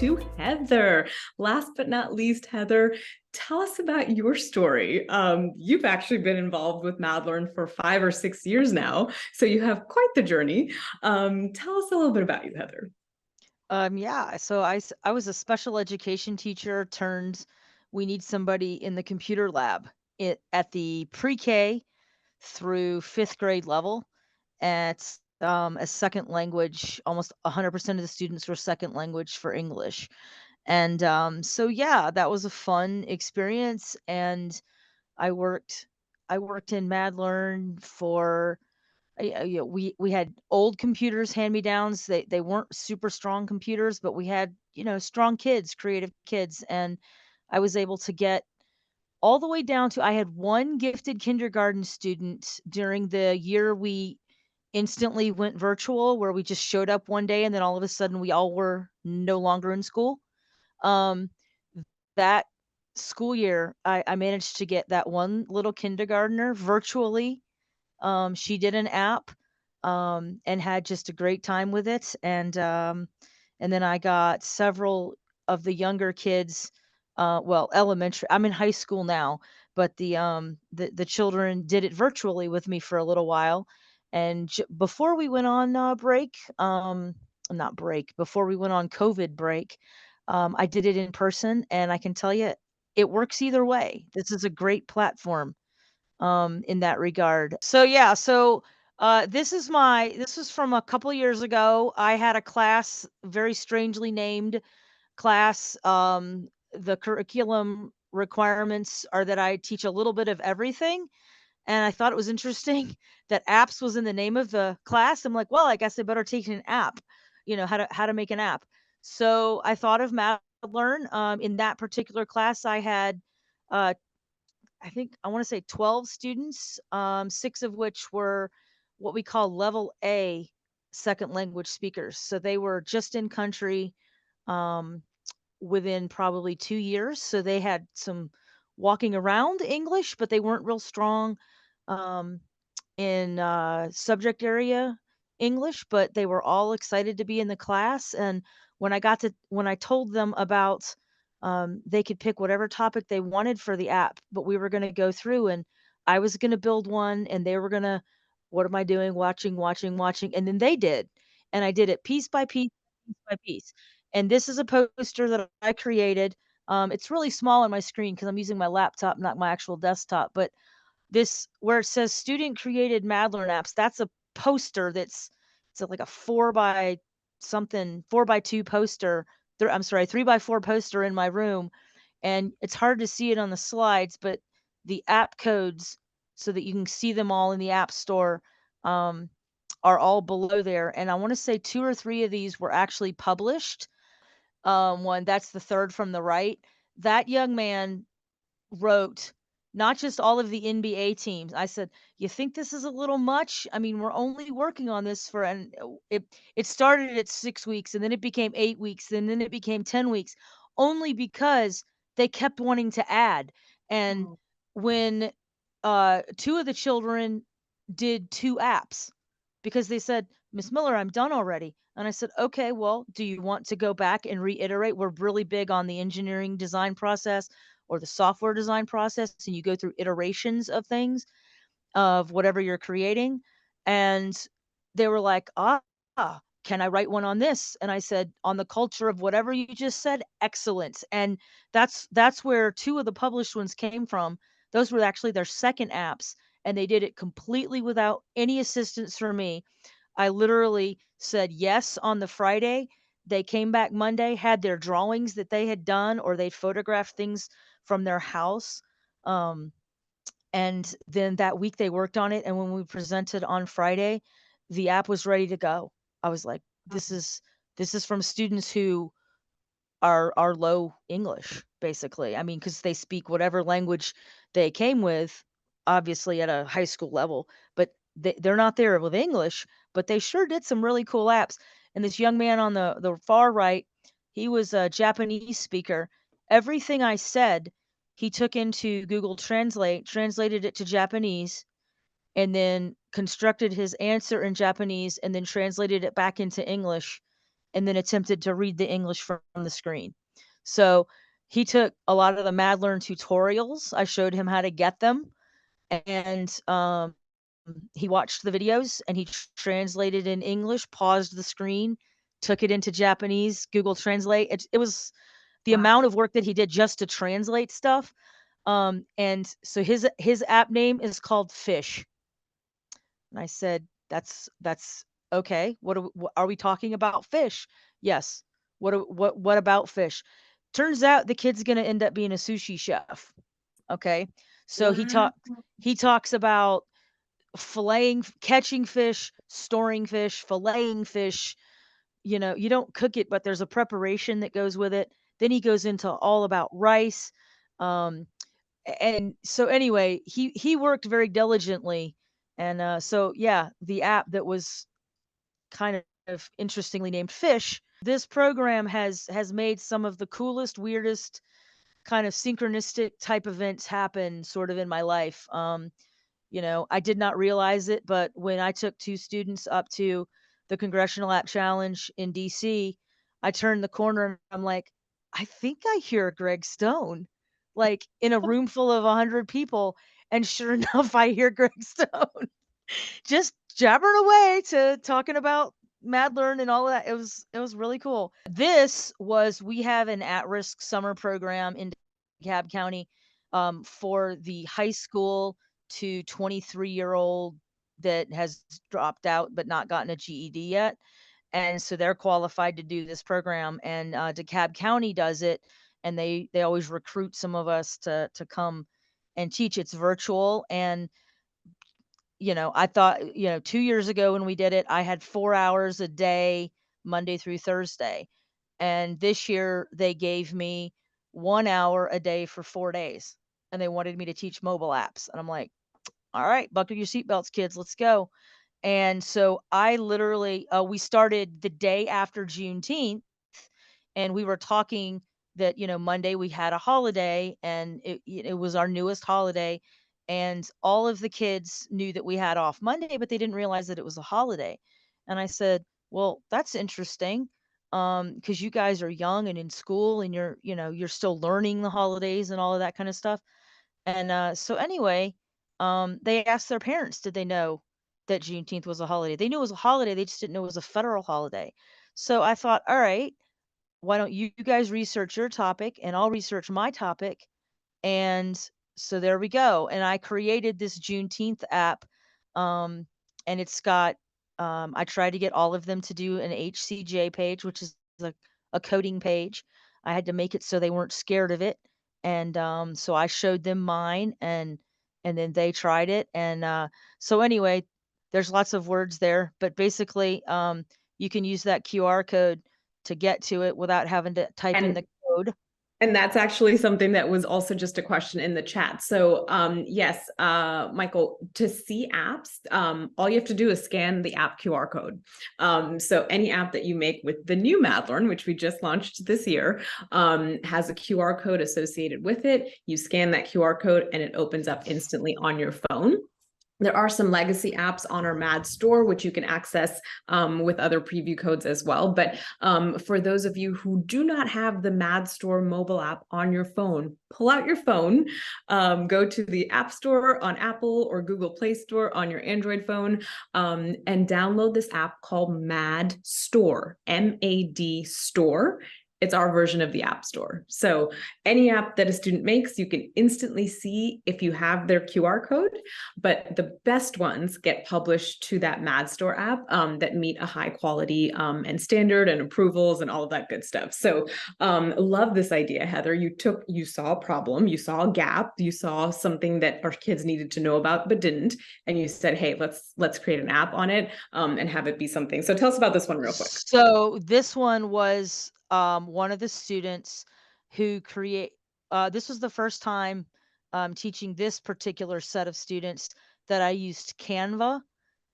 to Heather. Last but not least, Heather, tell us about your story. You've actually been involved with Madlearn for 5 or 6 years now, so you have quite the journey. Tell us a little bit about you, Heather. Yeah, so I was a special education teacher turned we need somebody in the computer lab at the pre-K through 5th grade level at a second language. Almost 100% of the students were second language for English. And so yeah, that was a fun experience and I worked I worked in Madlearn for we had old computers, hand-me-downs. They weren't super strong computers, but we had, strong kids, creative kids, and I was able to get all the way down to I had one gifted kindergarten student during the year we instantly went virtual, where we just showed up one day and then all of a sudden we all were no longer in school. Um, that school year, I managed to get that one little kindergartner virtually. She did an app, and had just a great time with it, and then I got several of the younger kids, well, elementary I'm in high school now, but the children did it virtually with me for a little while, and before we went on, break, not break, before we went on COVID break, I did it in person, and I can tell you, it works either way. This is a great platform in that regard. So yeah, so this was from a couple years ago. I had a class, very strangely named class. The curriculum requirements are that I teach a little bit of everything. And I thought it was interesting that apps was in the name of the class. I'm like, well, I guess I better take an app, how to make an app. So I thought of Learn. In that particular class, I had uh, I think I want to say 12 students, 6 of which were what we call level A second language speakers. So they were just in country um, within probably 2 years. So they had some walking around English, but they weren't real strong um, in subject area English, but they were all excited to be in the class. And when I told them about, they could pick whatever topic they wanted for the app, but we were going to go through and I was going to build one and they were going to, what am I doing? Watching, watching, watching. And then they did. And I did it piece by piece, piece by piece. And this is a poster that I created. It's really small on my screen because I'm using my laptop, not my actual desktop. But this where it says student created Madlearn apps, that's a poster it's like a 4 by something, 4 by 2 poster. I'm sorry, 3 by 4 poster in my room, and it's hard to see it on the slides, but the app codes so that you can see them all in the App Store, um, are all below there, and I wanna say 2 or 3 of these were actually published. One that's the 3rd from the right. That young man wrote not just all of the NBA teams. I said, "You think this is a little much? I mean, we're only working on this for it started at 6 weeks and then it became 8 weeks and then it became 10 weeks only because they kept wanting to add." And Oh, when two of the children did two apps because they said, "Miss Miller, I'm done already." And I said, "Okay, well, do you want to go back and reiterate? We're really big on the engineering design process or the software design process, and you go through iterations of things of whatever you're creating." And they were like, can I write one on this? And I said, on the culture of whatever you just said, excellent. And that's where two of the published ones came from. Those were actually their second apps, and they did it completely without any assistance from me. I literally said yes on the Friday. They came back Monday, had their drawings that they had done, or they photographed things from their house. Um, and then that week they worked on it. And when we presented on Friday, the app was ready to go. I was like, this is from students who are low English, basically. I mean, because they speak whatever language they came with, obviously at a high school level, but they're not there with English, but they sure did some really cool apps. And this young man on the far right, he was a Japanese speaker. Everything I said, he took into Google Translate, translated it to Japanese, and then constructed his answer in Japanese and then translated it back into English and then attempted to read the English from the screen. So he took a lot of the MadLearn tutorials. I showed him how to get them, and he watched the videos and he translated in English, paused the screen, took it into Japanese, Google Translate. It was the Wow. amount of work that he did just to translate stuff. And so his app name is called Fish. And I said, that's okay. What are we talking about? Fish? Yes. What about fish? Turns out the kid's gonna end up being a sushi chef. Okay, so Wow. he talks about catching fish, storing fish, filleting fish. You know, you don't cook it, but there's a preparation that goes with it. Then he goes into all about rice. Um, and so anyway, he worked very diligently, and so yeah, the app that was kind of interestingly named Fish. This program has made some of the coolest, weirdest kind of synchronistic type events happen sort of in my life. You know, I did not realize it, but when I took 2 students up to the Congressional App Challenge in DC, I turned the corner and I'm like, "I think I hear Greg Stone," like, in a room full of 100 people, and sure enough, I hear Greg Stone just jabbering away to talking about MadLearn and all of that. It was really cool. We have an at-risk summer program in DeKalb County, for the high school to 23-year-old that has dropped out but not gotten a GED yet. And so they're qualified to do this program, and DeKalb County does it, and they always recruit some of us to come and teach. It's virtual, and I thought, 2 years ago when we did it, I had 4 hours a day, Monday through Thursday. And this year they gave me 1 hour a day for 4 days, and they wanted me to teach mobile apps. And I'm like, "All right, buckle your seatbelts, kids, let's go." And so I literally, we started the day after Juneteenth, and we were talking that Monday we had a holiday, and it was our newest holiday, and all of the kids knew that we had off Monday, but they didn't realize that it was a holiday. And I said, well, that's interesting, because you guys are young and in school, and you're still learning the holidays and all of that kind of stuff. And so anyway, they asked their parents, did they know that Juneteenth was a holiday? They knew it was a holiday, they just didn't know it was a federal holiday. So I thought, all right, why don't you guys research your topic and I'll research my topic. And so there we go. And I created this Juneteenth app. Um, and I tried to get all of them to do an HCJ page, which is a coding page. I had to make it so they weren't scared of it. And so I showed them mine, and then they tried it. And so anyway, there's lots of words there, but basically, you can use that QR code to get to it without having to type in And the code. And that's actually something that was also just a question in the chat. So yes, Michael, to see apps, all you have to do is scan the app QR code. So any app that you make with the new MadLearn, which we just launched this year, has a QR code associated with it. You scan that QR code and it opens up instantly on your phone. There are some legacy apps on our Mad store, which you can access with other preview codes as well. But for those of you who do not have the Mad store mobile app on your phone, pull out your phone, go to the App Store on Apple or Google Play Store on your Android phone, and download this app called Mad Store, MAD Store. It's our version of the App Store. So any app that a student makes, you can instantly see if you have their QR code, but the best ones get published to that Mad Store app that meet a high quality and standard and approvals and all of that good stuff. So love this idea, Heather. You saw a problem, you saw a gap, you saw something that our kids needed to know about but didn't, and you said, hey, let's create an app on it and have it be something. So tell us about this one real quick. So this one was one of the students who this was the first time teaching this particular set of students that I used Canva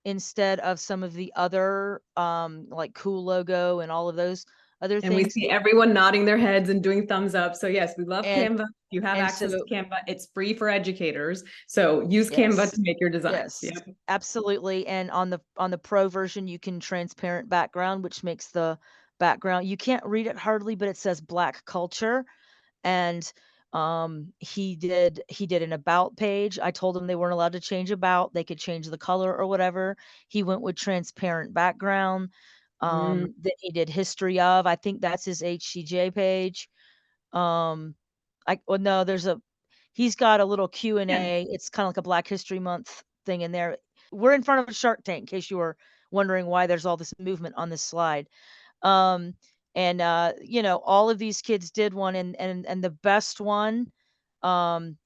instead of some of the other like Cool Logo and all of those other And we things. see everyone nodding their heads and doing thumbs up. So yes, we love And Canva. If you have and access so to Canva, it's free for educators. So use Canva yes. to make your designs. Yes. Yep. Absolutely. And on the pro version you can transparent background, which makes the background. You can't read it hardly, but it says Black culture. And he did an about page. I told him they weren't allowed to change about, they could change the color or whatever. He went with transparent background. Mm, Then he did history of, I think that's his HCJ page. Um, well, no, he's got a little yeah. Q&A. It's kind of like a Black History Month thing in there. We're in front of a Shark Tank, in case you were wondering why there's all this movement on this slide. Um, and all of these kids did one, and the best one, um,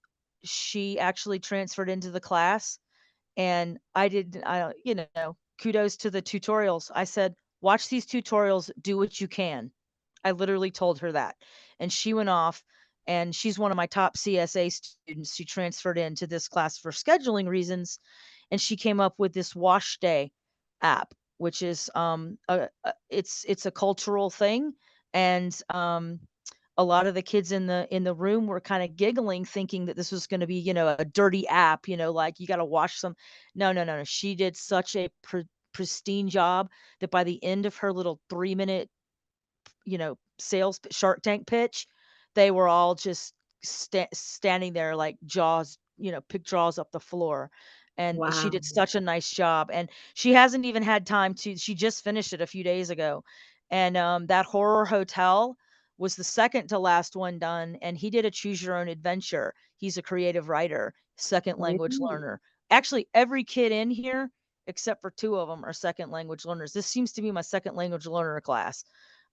she actually transferred into the class, and I don't, kudos to the tutorials. I said, watch these tutorials, do what you can. I literally told her that. And she went off, and she's one of my top CSA students. She transferred into this class for scheduling reasons, and she came up with this wash day app, which is it's a cultural thing. And a lot of the kids in the room were kind of giggling, thinking that this was going to be, a dirty app, like you got to wash some. No, no, no, no. She did such a pristine job that by the end of her little 3-minute, sales Shark Tank pitch, they were all just standing there like jaws, pick jaws up the floor. And she Wow. did such a nice job. And she hasn't even had time she just finished it a few days ago. And that horror hotel was the second to last one done. And he did a choose your own adventure. He's a creative writer, second language Mm. learner. Actually, every kid in here, except for 2 of them, are second language learners. This seems to be my second language learner class.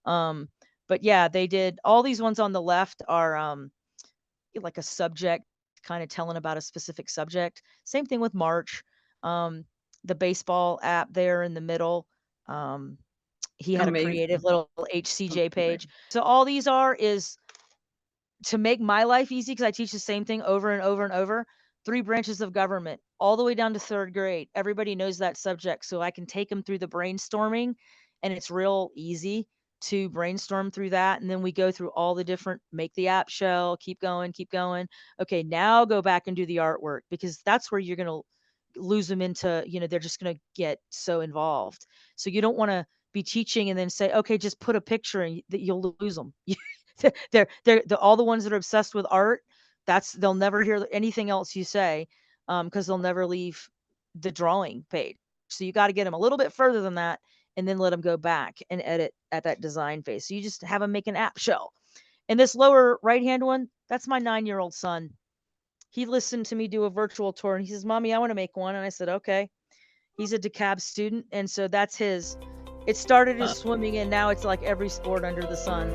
Um, but yeah, they did all these ones on the left are like a subject, kind of telling about a specific subject. Same thing with March. Um, the baseball app there in the middle. Um, he had a creative Amazing. little HCJ page. So all these is to make my life easy, because I teach the same thing over and over and over. 3 branches of government, all the way down to 3rd grade. Everybody knows that subject, so I can take them through the brainstorming, and it's real easy to brainstorm through that. And then we go through all the different, make the app shell, keep going, keep going. Okay, now go back and do the artwork, because that's where you're going to lose them into, they're just going to get so involved. So you don't want to be teaching and then say, okay, just put a picture, and that you'll lose them. They're all the ones that are obsessed with art. They'll never hear anything else you say, because they'll never leave the drawing page. So you got to get them a little bit further than that, and then let them go back and edit at that design phase. So you just have them make an app shell. And this lower right hand one, that's my 9-year-old son. He listened to me do a virtual tour, and he says, "Mommy, I want to make one." And I said, "Okay." He's a DeKalb student, and so that's his. It started as swimming, and now it's like every sport under the sun.